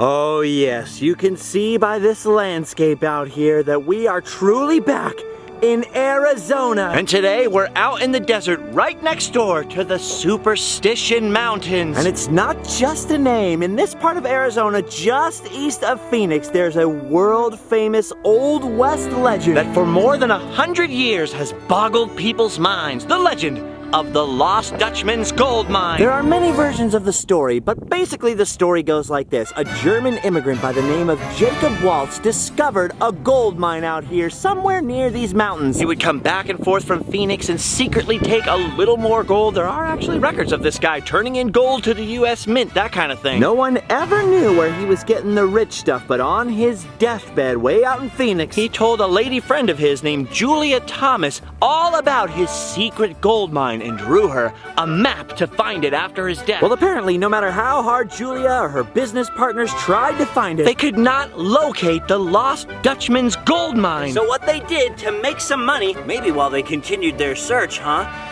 Oh yes, you can see by this landscape out here that we are truly back in Arizona. And today we're out in the desert right next door to the Superstition Mountains. And it's not just a name. In this part of Arizona, just east of Phoenix, there's a world-famous Old West legend that for more than 100 years has boggled people's minds. The legend of the Lost Dutchman's gold mine. There are many versions of the story, but basically the story goes like this. A German immigrant by the name of Jacob Waltz discovered a gold mine out here somewhere near these mountains. He would come back and forth from Phoenix and secretly take a little more gold. There are actually records of this guy turning in gold to the U.S. Mint, that kind of thing. No one ever knew where he was getting the rich stuff, but on his deathbed way out in Phoenix, he told a lady friend of his named Julia Thomas all about his secret gold mine and drew her a map to find it after his death. Well, apparently, no matter how hard Julia or her business partners tried to find it, they could not locate the Lost Dutchman's gold mine. So what they did to make some money, maybe while they continued their search,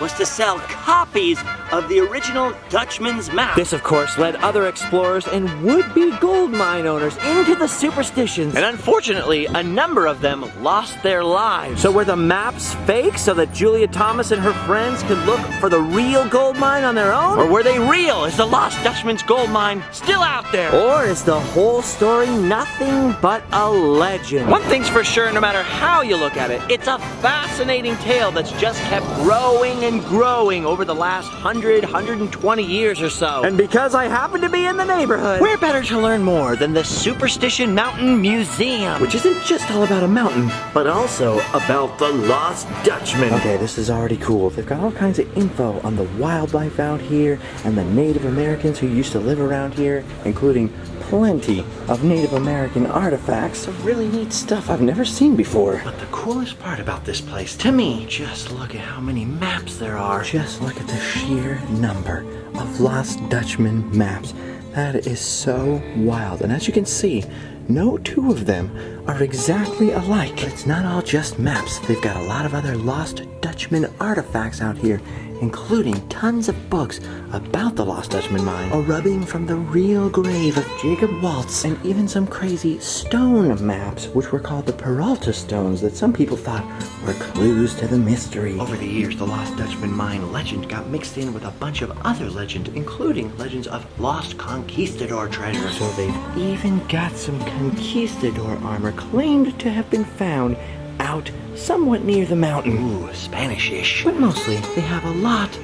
was to sell copies of the original Dutchman's map. This, of course, led other explorers and would-be gold mine owners into the superstitions. And unfortunately, a number of them lost their lives. So were the maps fake so that Julia Thomas and her friends could look for the real gold mine on their own? Or were they real? Is the Lost Dutchman's gold mine still out there? Or is the whole story nothing but a legend? One thing's for sure, no matter how you look at it, it's a fascinating tale that's just kept growing and growing over the last 120 years or so. And because I happen to be in the neighborhood, where better to learn more than the Superstition Mountain Museum, which isn't just all about a mountain, but also about the Lost Dutchman. Okay, this is already cool. They've got all kinds of info on the wildlife out here and the Native Americans who used to live around here, including plenty of Native American artifacts. Some really neat stuff I've never seen before. But the coolest part about this place, to me, just look at how many maps there are. Just look at the sheer number of Lost Dutchman maps. That is so wild. And as you can see, no two of them are exactly alike. But it's not all just maps. They've got a lot of other Lost Dutchman artifacts out here, including tons of books about the Lost Dutchman mine, a rubbing from the real grave of Jacob Waltz, and even some crazy stone maps, which were called the Peralta stones, that some people thought were clues to the mystery. Over the years, the Lost Dutchman mine legend got mixed in with a bunch of other legends, including legends of lost conquistador treasure. So they've even got some conquistador armor claimed to have been found out somewhat near the mountain. Ooh, Spanish-ish. But mostly, they have a lot,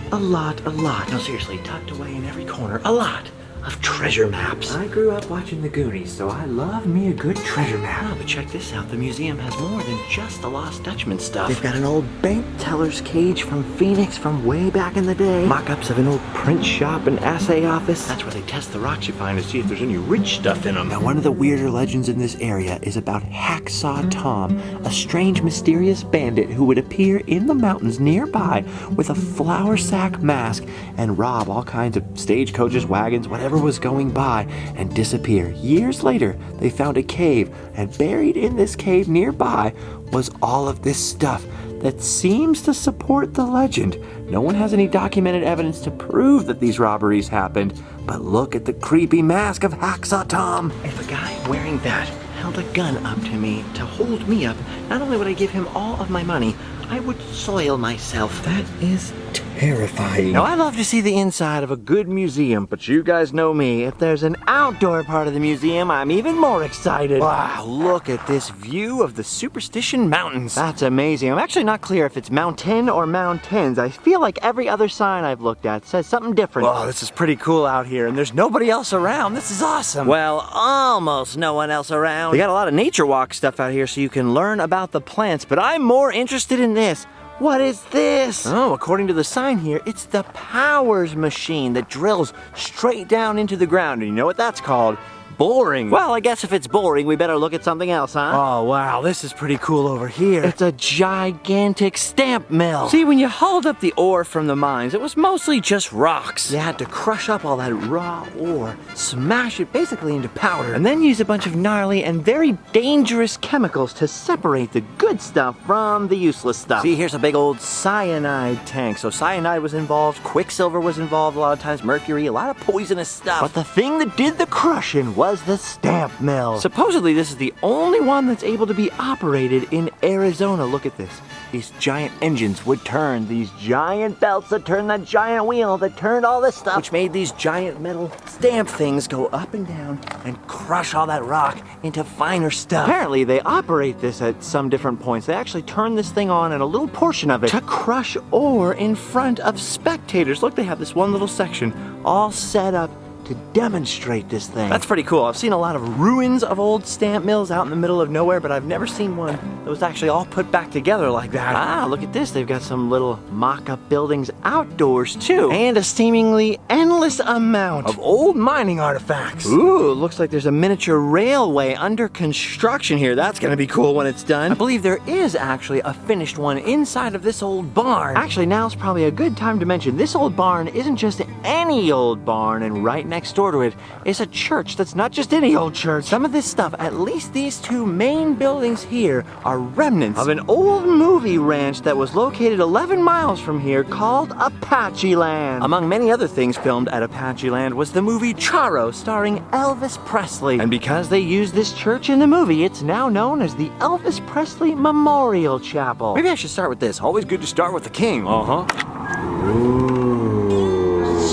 no seriously, tucked away in every corner, a lot of treasure maps. I grew up watching the Goonies, so I love me a good treasure map. Oh, but check this out. The museum has more than just the Lost Dutchman stuff. They've got an old bank teller's cage from Phoenix from way back in the day. Mock-ups of an old print shop and assay office. That's where they test the rocks you find to see if there's any rich stuff in them. Now, one of the weirder legends in this area is about Hacksaw Tom, a strange, mysterious bandit who would appear in the mountains nearby with a flour sack mask and rob all kinds of stagecoaches, wagons, whatever was going by, and disappear. Years later, they found a cave, and buried in this cave nearby was all of this stuff that seems to support the legend. No one has any documented evidence to prove that these robberies happened, but look at the creepy mask of Hacksaw Tom. If a guy wearing that held a gun up to me to hold me up, not only would I give him all of my money, I would soil myself. That is terrifying. Now, I love to see the inside of a good museum, but you guys know me. If there's an outdoor part of the museum, I'm even more excited. Wow, look at this view of the Superstition Mountains. That's amazing. I'm actually not clear if it's mountain or mountains. I feel like every other sign I've looked at says something different. Wow, this is pretty cool out here, and there's nobody else around. This is awesome. Well, almost no one else around. They got a lot of nature walk stuff out here so you can learn about the plants, but I'm more interested in this. What is this? Oh, according to the sign here, it's the Powers machine that drills straight down into the ground. And you know what that's called? Boring. Well, I guess if it's boring, we better look at something else, huh? Oh, wow, this is pretty cool over here. It's a gigantic stamp mill. See, when you hauled up the ore from the mines, it was mostly just rocks. You had to crush up all that raw ore, smash it basically into powder, and then use a bunch of gnarly and very dangerous chemicals to separate the good stuff from the useless stuff. See, here's a big old cyanide tank. So cyanide was involved, quicksilver was involved a lot of times, mercury, a lot of poisonous stuff. But the thing that did the crushing was the stamp mill. Supposedly, this is the only one that's able to be operated in Arizona. Look at this. These giant engines would turn these giant belts that turned that giant wheel that turned all this stuff, which made these giant metal stamp things go up and down and crush all that rock into finer stuff. Apparently, they operate this at some different points. They actually turn this thing on and a little portion of it to crush ore in front of spectators. Look, they have this one little section all set up to demonstrate this thing. That's pretty cool. I've seen a lot of ruins of old stamp mills out in the middle of nowhere, but I've never seen one that was actually all put back together like that. Ah, look at this. They've got some little mock-up buildings outdoors, too. And a seemingly endless amount of old mining artifacts. Ooh, looks like there's a miniature railway under construction here. That's gonna be cool when it's done. I believe there is actually a finished one inside of this old barn. Actually, now's probably a good time to mention this old barn isn't just any old barn, and right next door to it is a church that's not just any old church. Some of this stuff, at least these two main buildings here, are remnants of an old movie ranch that was located 11 miles from here called Apache Land. Among many other things filmed at Apache Land was the movie Charro starring Elvis Presley. And because they used this church in the movie, it's now known as the Elvis Presley Memorial Chapel. Maybe I should start with this. Always good to start with the king. Ooh.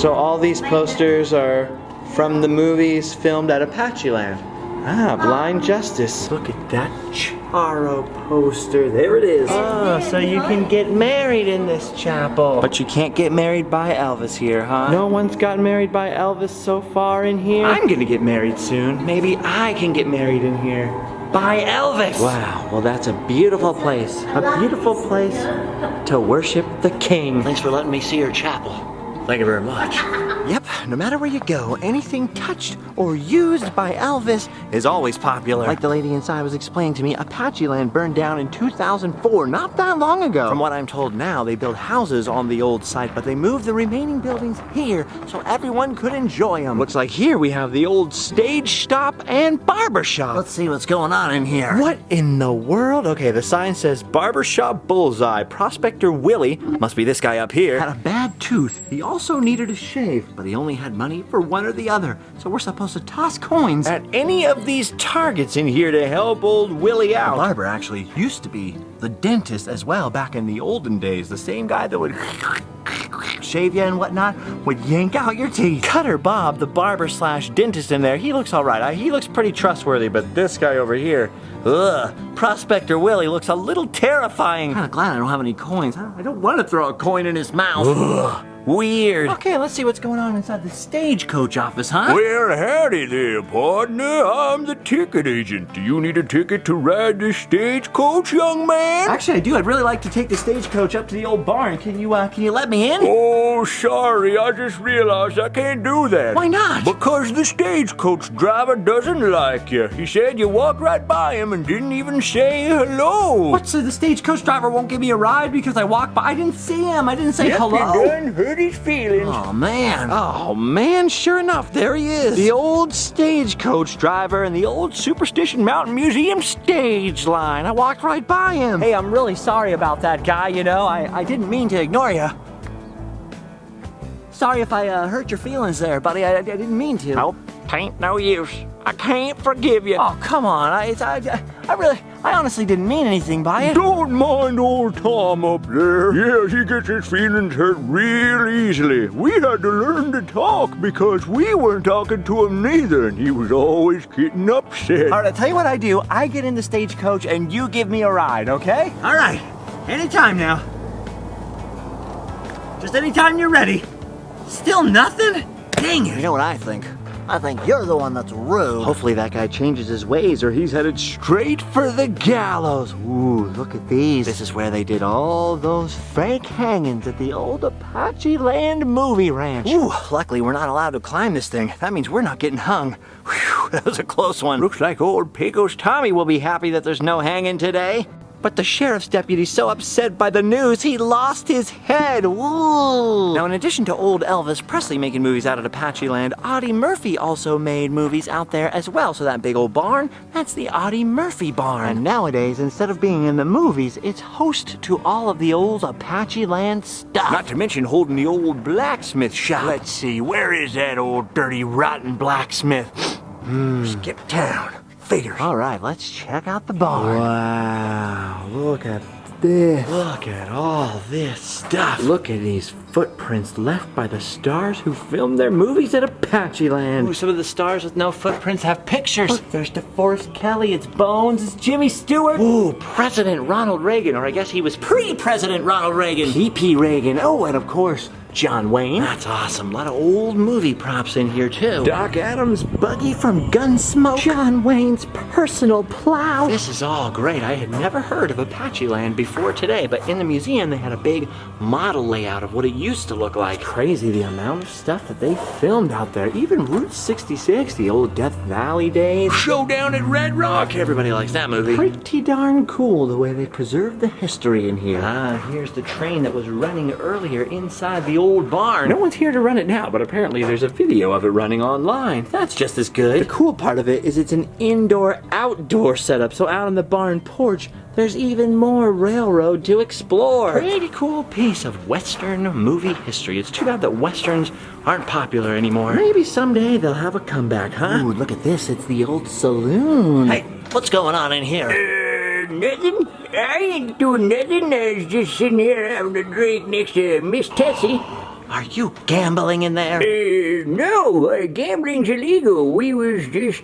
So all these posters are from the movies filmed at Apache Land. Ah, Blind Justice. Look at that Charro poster. There it is. Oh, so you can get married in this chapel. But you can't get married by Elvis here, huh? No one's gotten married by Elvis so far in here. I'm gonna get married soon. Maybe I can get married in here. By Elvis! Wow, well that's a beautiful place. A beautiful place to worship the king. Thanks for letting me see your chapel. Thank you very much. Yep, no matter where you go, anything touched or used by Elvis is always popular. Like the lady inside was explaining to me, Apache Land burned down in 2004, not that long ago. From what I'm told now, they built houses on the old site, but they moved the remaining buildings here so everyone could enjoy them. Looks like here we have the old stage stop and barber shop. Let's see what's going on in here. What in the world? Okay, the sign says Barbershop Bullseye. Prospector Willie, must be this guy up here, had a bad tooth. He also needed a shave, but he only had money for one or the other. So we're supposed to toss coins at any of these targets in here to help old Willie out. The barber actually used to be the dentist as well back in the olden days. The same guy that would shave you and whatnot would yank out your teeth. Cutter Bob, the barber slash dentist in there, he looks all right. He looks pretty trustworthy, but this guy over here, ugh, Prospector Willie looks a little terrifying. Kinda glad I don't have any coins. I don't want to throw a coin in his mouth. Ugh. Weird. Okay, let's see what's going on inside the stagecoach office, huh? Well, howdy there, partner. I'm the ticket agent. Do you need a ticket to ride the stagecoach, young man? Actually, I do. I'd really like to take the stagecoach up to the old barn. Can you let me in? Oh, sorry. I just realized I can't do that. Why not? Because the stagecoach driver doesn't like you. He said you walked right by him and didn't even say hello. What, so the stagecoach driver won't give me a ride because I walked by? I didn't see him. I didn't say hello. You done hurt his feelings. Oh, man. Oh, man. Sure enough, there he is. The old stagecoach driver in the old Superstition Mountain Museum stage line. I walked right by him. Hey, I'm really sorry about that guy, you know. I didn't mean to ignore you. Sorry if I hurt your feelings there, buddy. I didn't mean to. Nope, ain't no use. I can't forgive you. Oh, come on. I honestly didn't mean anything by it. Don't mind old Tom up there. Yes, he gets his feelings hurt real easily. We had to learn to talk because we weren't talking to him neither, and he was always getting upset. All right, I'll tell you what I do. I get in the stagecoach and you give me a ride, okay? All right. Anytime now. Just anytime you're ready. Still nothing? Dang it. You know what I think? I think you're the one that's rude. Hopefully that guy changes his ways or he's headed straight for the gallows. Ooh, look at these. This is where they did all those fake hangings at the old Apache Land movie ranch. Ooh, luckily we're not allowed to climb this thing. That means we're not getting hung. Whew, that was a close one. Looks like old Pecos Tommy will be happy that there's no hanging today. But the sheriff's deputy's so upset by the news, he lost his head. Woo! Now, in addition to old Elvis Presley making movies out at Apache Land, Audie Murphy also made movies out there as well. So that big old barn, that's the Audie Murphy barn. And nowadays, instead of being in the movies, it's host to all of the old Apache Land stuff. Not to mention holding the old blacksmith shop. Let's see, where is that old dirty rotten blacksmith? Skip town. Figures. All right, let's check out the barn. Wow, look at this. Look at all this stuff. Look at these footprints left by the stars who filmed their movies at Apache Land. Ooh, some of the stars with no footprints have pictures. Look, there's DeForest Kelley, it's Bones, it's Jimmy Stewart. Ooh, President Ronald Reagan, or I guess he was pre-President Ronald Reagan. P.P. Reagan. Oh, and of course, John Wayne. That's awesome. A lot of old movie props in here, too. Doc Adams' buggy from Gunsmoke. John Wayne's personal plow. This is all great. I had never heard of Apache Land before today, but in the museum, they had a big model layout of what it used to look like. Crazy the amount of stuff that they filmed out there. Even Route 66, the old Death Valley days. Showdown at Red Rock. Everybody likes that movie. Pretty darn cool the way they preserved the history in here. Here's the train that was running earlier inside the old barn. No one's here to run it now, but apparently there's a video of it running online. That's just as good. The cool part of it is it's an indoor-outdoor setup, so out on the barn porch, there's even more railroad to explore. Pretty cool piece of Western movie history. It's too bad that Westerns aren't popular anymore. Maybe someday they'll have a comeback, huh? Ooh, look at this. It's the old saloon. Hey, what's going on in here? Nothing. I ain't doing nothing. I was just sitting here having a drink next to Miss Tessie. Are you gambling in there? No, gambling's illegal. We was just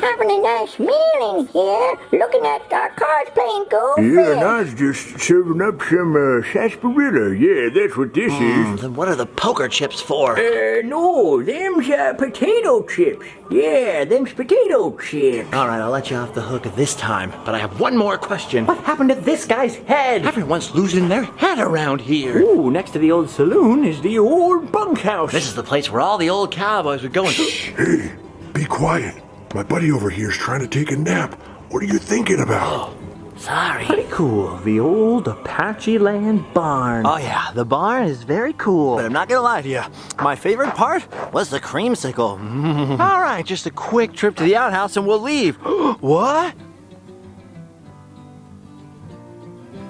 having a nice meal in here, looking at our cards playing Goldfield. Yeah, and I was just serving up some sarsaparilla. Yeah, that's what this is. Then what are the poker chips for? No, them's potato chips. Yeah, them's potato chips. All right, I'll let you off the hook this time, but I have one more question. What happened to this guy's head? Everyone's losing their head around here. Ooh, next to the old saloon is the old bunkhouse. This is the place where all the old cowboys would go and... Hey, be quiet. My buddy over here's trying to take a nap. What are you thinking about? Sorry. Pretty cool. The old Apache Land barn. Oh yeah, the barn is very cool. But I'm not gonna lie to you. My favorite part was the creamsicle. All right, just a quick trip to the outhouse and we'll leave. What?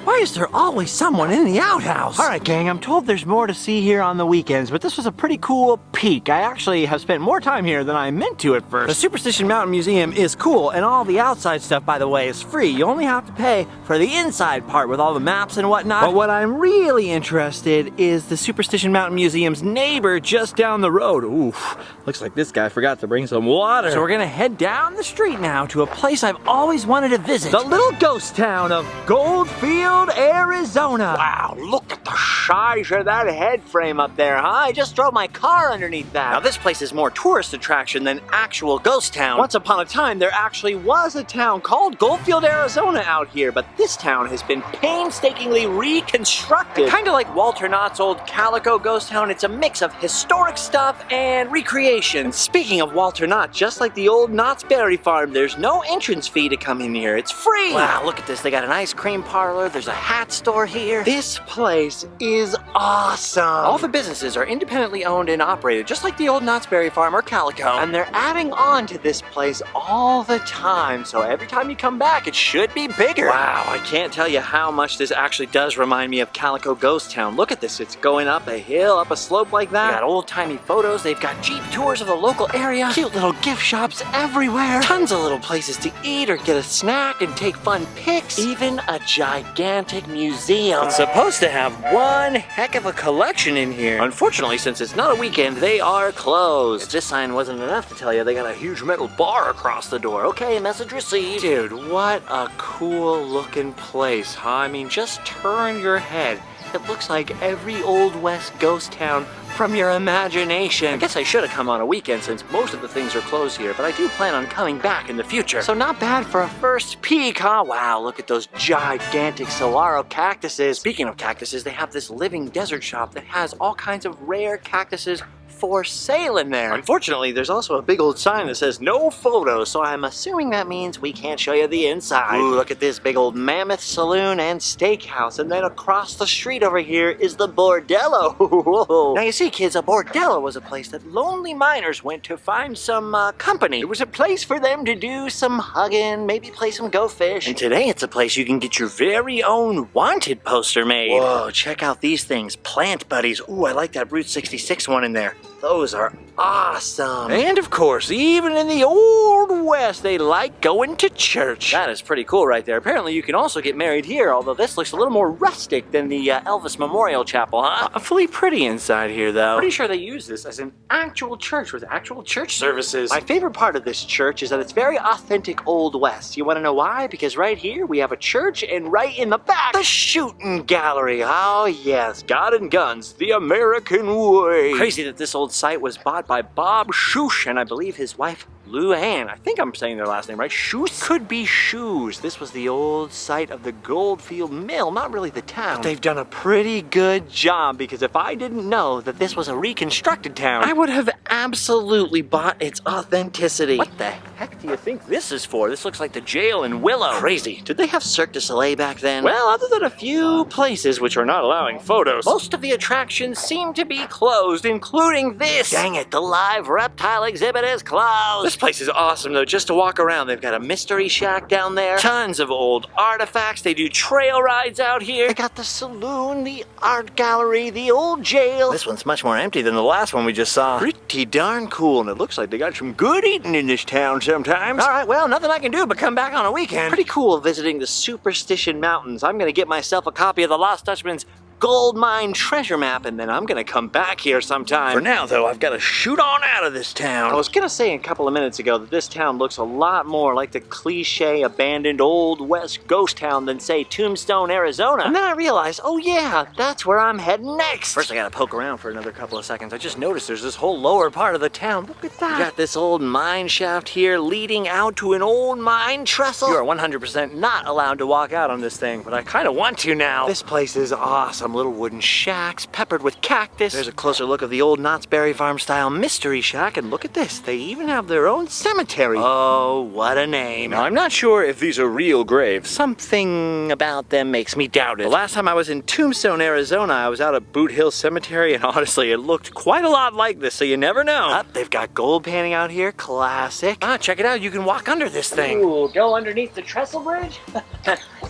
Why is there always someone in the outhouse? All right, gang, I'm told there's more to see here on the weekends, but this was a pretty cool peek. I actually have spent more time here than I meant to at first. The Superstition Mountain Museum is cool, and all the outside stuff, by the way, is free. You only have to pay for the inside part with all the maps and whatnot. But what I'm really interested is the Superstition Mountain Museum's neighbor just down the road. Oof, looks like this guy forgot to bring some water. So we're gonna head down the street now to a place I've always wanted to visit. The little ghost town of Goldfield, Arizona. Wow, look at the size of that head frame up there, huh? I just drove my car underneath that. Now this place is more tourist attraction than actual ghost town. Once upon a time, there actually was a town called Goldfield, Arizona out here, but this town has been painstakingly reconstructed. Kind of like Walter Knott's old Calico ghost town, it's a mix of historic stuff and recreation. And speaking of Walter Knott, just like the old Knott's Berry Farm, there's no entrance fee to come in here. It's free. Wow, look at this. They got an ice cream parlor. There's a hat store here. This place is awesome. All the businesses are independently owned and operated, just like the old Knott's Berry Farm or Calico. And they're adding on to this place all the time, so every time you come back, it should be bigger. Wow, I can't tell you how much this actually does remind me of Calico Ghost Town. Look at this. It's going up a hill, up a slope like that. They got old-timey photos. They've got Jeep tours of the local area. Cute little gift shops everywhere. Tons of little places to eat or get a snack and take fun pics. Even a gigantic museum. It's supposed to have one heck of a collection in here. Unfortunately, since it's not a weekend, they are closed. If this sign wasn't enough to tell you, they got a huge metal bar across the door. Okay, message received. Dude, what a cool looking place, huh? I mean, just turn your head. It looks like every Old West ghost town from your imagination. I guess I should have come on a weekend since most of the things are closed here, but I do plan on coming back in the future. So not bad for a first peek, huh? Wow, look at those gigantic saguaro cactuses. Speaking of cactuses, they have this living desert shop that has all kinds of rare cactuses for sale in there. Unfortunately, there's also a big old sign that says no photos, so I'm assuming that means we can't show you the inside. Ooh, look at this big old mammoth saloon and steakhouse, and then across the street over here is the bordello. Now you see, kids, a bordello was a place that lonely miners went to find some company. It was a place for them to do some hugging, maybe play some go fish. And today it's a place you can get your very own wanted poster made. Whoa, check out these things. Plant buddies. Ooh, I like that Route 66 one in there. those are awesome. And of course, even in the Old West, they like going to church. That is pretty cool right there. Apparently, you can also get married here, although this looks a little more rustic than the Elvis Memorial Chapel, huh? Awfully pretty inside here, though. Pretty sure they use this as an actual church with actual church services. My favorite part of this church is that it's very authentic Old West. You want to know why? Because right here, we have a church, and right in the back, the shooting gallery. Oh, yes, God and Guns, the American way. Crazy that this old site was bought by Bob Shoosh and I believe his wife Lou Ann. I think I'm saying their last name right. Shoes? Could be Shoes. This was the old site of the Goldfield Mill, not really the town. But they've done a pretty good job because if I didn't know that this was a reconstructed town, I would have absolutely bought its authenticity. What the heck do you think this is for? This looks like the jail in Willow. Crazy. Did they have Cirque du Soleil back then? Well, other than a few places which are not allowing photos, most of the attractions seem to be closed, including this. Dang it, the live reptile exhibit is closed. This place is awesome though, just to walk around. They've got a mystery shack down there, tons of old artifacts. They do trail rides out here. They got the saloon, the art gallery, the old jail. This one's much more empty than the last one we just saw. Pretty darn cool, and it looks like they got some good eating in this town sometimes. All right, well, nothing I can do but come back on a weekend. Pretty cool visiting the Superstition Mountains. I'm gonna get myself a copy of the Lost Dutchman's gold mine treasure map, and then I'm gonna come back here sometime. For now, though, I've got to shoot on out of this town. I was gonna say a couple of minutes ago that this town looks a lot more like the cliche abandoned Old West ghost town than, say, Tombstone, Arizona. And then I realized, oh yeah, that's where I'm heading next. First, I gotta poke around for another couple of seconds. I just noticed there's this whole lower part of the town. Look at that. You got this old mine shaft here leading out to an old mine trestle. You are 100% not allowed to walk out on this thing, but I kind of want to now. This place is awesome. Little wooden shacks peppered with cactus. There's a closer look of the old Knott's Berry Farm style mystery shack, and look at this. They even have their own cemetery. Oh, what a name. Now, I'm not sure if these are real graves. Something about them makes me doubt it. The last time I was in Tombstone, Arizona, I was out at Boot Hill Cemetery, and honestly, it looked quite a lot like this, so you never know. They've got gold panning out here. Classic. Check it out. You can walk under this thing. Ooh, go underneath the trestle bridge?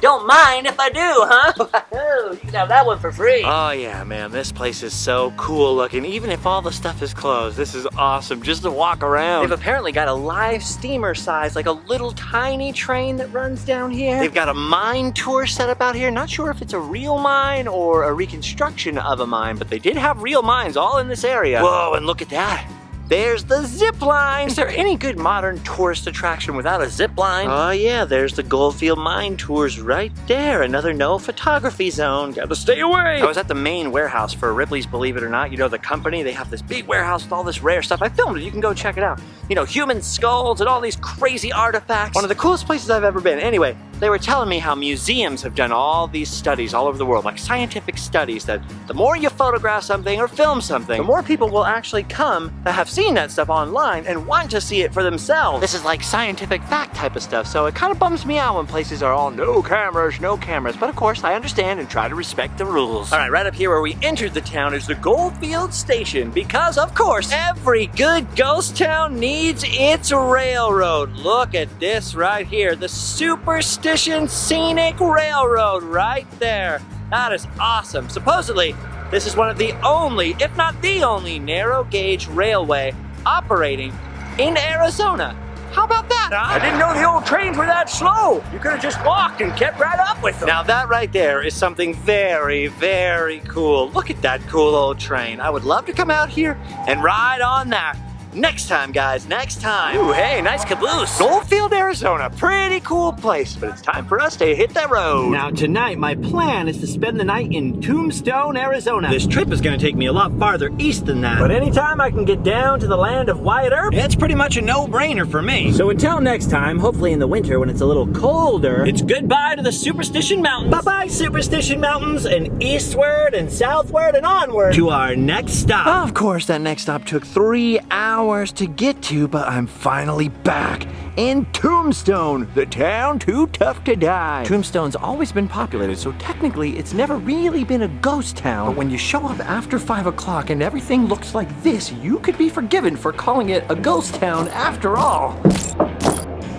Don't mind if I do, huh? You can have that one for free. Oh yeah, man, this place is so cool looking. Even if all the stuff is closed, this is awesome just to walk around. They've apparently got a live steamer size, like a little tiny train that runs down here. They've got a mine tour set up out here. Not sure if it's a real mine or a reconstruction of a mine, but they did have real mines all in this area. Whoa, and look at that. There's the zip line. Is there any good modern tourist attraction without a zip line? Oh yeah, there's the Goldfield Mine Tours right there. Another no photography zone. Gotta stay away. I was at the main warehouse for Ripley's Believe It or Not. You know, the company, they have this big warehouse with all this rare stuff. I filmed it. You can go check it out. You know, human skulls and all these crazy artifacts. One of the coolest places I've ever been. Anyway, they were telling me how museums have done all these studies all over the world, like scientific studies, that the more you photograph something or film something, the more people will actually come that have seen that stuff online and want to see it for themselves. This is like scientific fact type of stuff, so it kind of bums me out when places are all no cameras, no cameras. But of course, I understand and try to respect the rules. All right, right up here where we entered the town is the Goldfield Station, because of course, every good ghost town needs its railroad. Look at this right here, the Superstition Scenic Railroad right there. That is awesome. Supposedly, this is one of the only, if not the only, narrow gauge railway operating in Arizona. How about that, huh? I didn't know the old trains were that slow. You could have just walked and kept right up with them. Now that right there is something very, very cool. Look at that cool old train. I would love to come out here and ride on that. Next time, guys, next time. Ooh, hey, nice caboose. Goldfield, Arizona, pretty cool place, but it's time for us to hit that road. Now, tonight, my plan is to spend the night in Tombstone, Arizona. This trip is gonna take me a lot farther east than that, but anytime I can get down to the land of Wyatt Earp, it's pretty much a no-brainer for me. So until next time, hopefully in the winter when it's a little colder, it's goodbye to the Superstition Mountains. Bye-bye, Superstition Mountains, and eastward and southward and onward to our next stop. Of course, that next stop took 3 hours to get to, but I'm finally back in Tombstone, the town too tough to die. Tombstone's always been populated, so technically it's never really been a ghost town. But when you show up after 5 o'clock and everything looks like this, you could be forgiven for calling it a ghost town after all.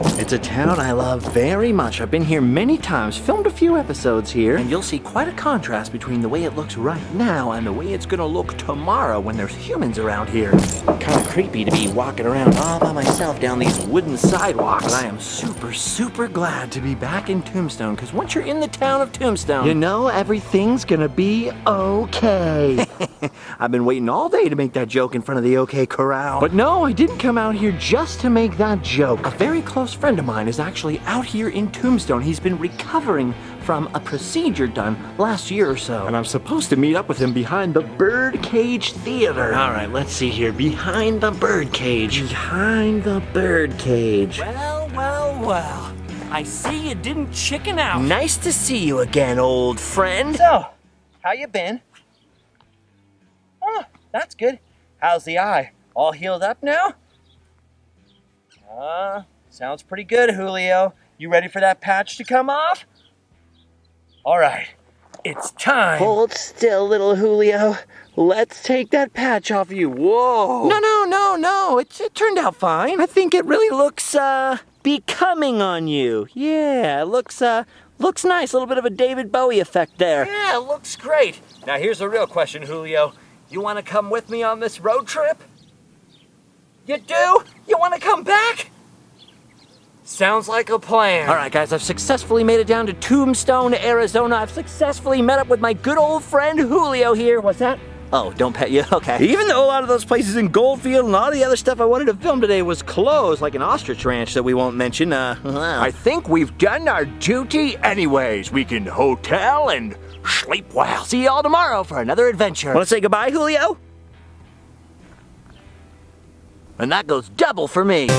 It's a town I love very much. I've been here many times, filmed a few episodes here, and you'll see quite a contrast between the way it looks right now and the way it's gonna look tomorrow when there's humans around here. Kind of creepy to be walking around all by myself down these wooden sidewalks. But I am super, super glad to be back in Tombstone, because once you're in the town of Tombstone, you know everything's gonna be okay. I've been waiting all day to make that joke in front of the OK Corral. But no, I didn't come out here just to make that joke. A very close friend of mine is actually out here in Tombstone. He's been recovering from a procedure done last year or so. And I'm supposed to meet up with him behind the Birdcage Theater. All right, let's see here. Behind the Birdcage. Behind the Birdcage. Well, well, well. I see you didn't chicken out. Nice to see you again, old friend. So, how you been? Oh, that's good. How's the eye? All healed up now? Sounds pretty good, Julio. You ready for that patch to come off? All right, it's time. Hold still, little Julio. Let's take that patch off you. Whoa. No. It turned out fine. I think it really looks, becoming on you. Yeah, it looks nice. A little bit of a David Bowie effect there. Yeah, it looks great. Now here's the real question, Julio. You want to come with me on this road trip? You do? You want to come back? Sounds like a plan. All right, guys, I've successfully made it down to Tombstone, Arizona. I've successfully met up with my good old friend Julio here. What's that? Oh, don't pet you? Okay. Even though a lot of those places in Goldfield and all the other stuff I wanted to film today was closed, like an ostrich ranch that we won't mention, I think we've done our duty anyways. We can hotel and sleep well. See y'all tomorrow for another adventure. Want to say goodbye, Julio? And that goes double for me.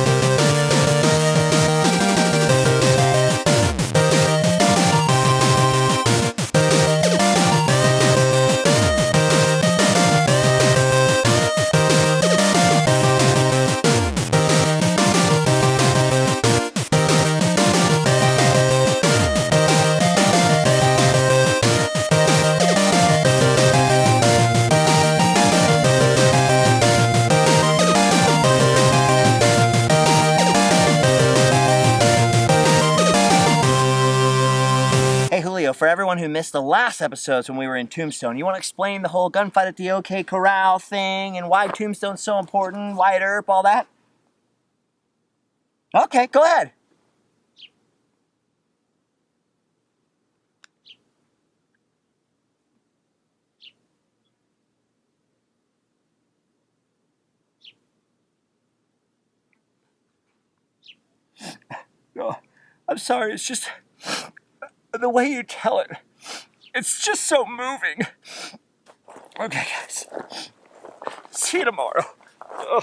For everyone who missed the last episodes when we were in Tombstone, you want to explain the whole gunfight at the OK Corral thing and why Tombstone's so important, Wyatt Earp, all that? Okay, go ahead. Oh, I'm sorry, it's just the way you tell it. It's just so moving. Okay, guys. See you tomorrow. Oh.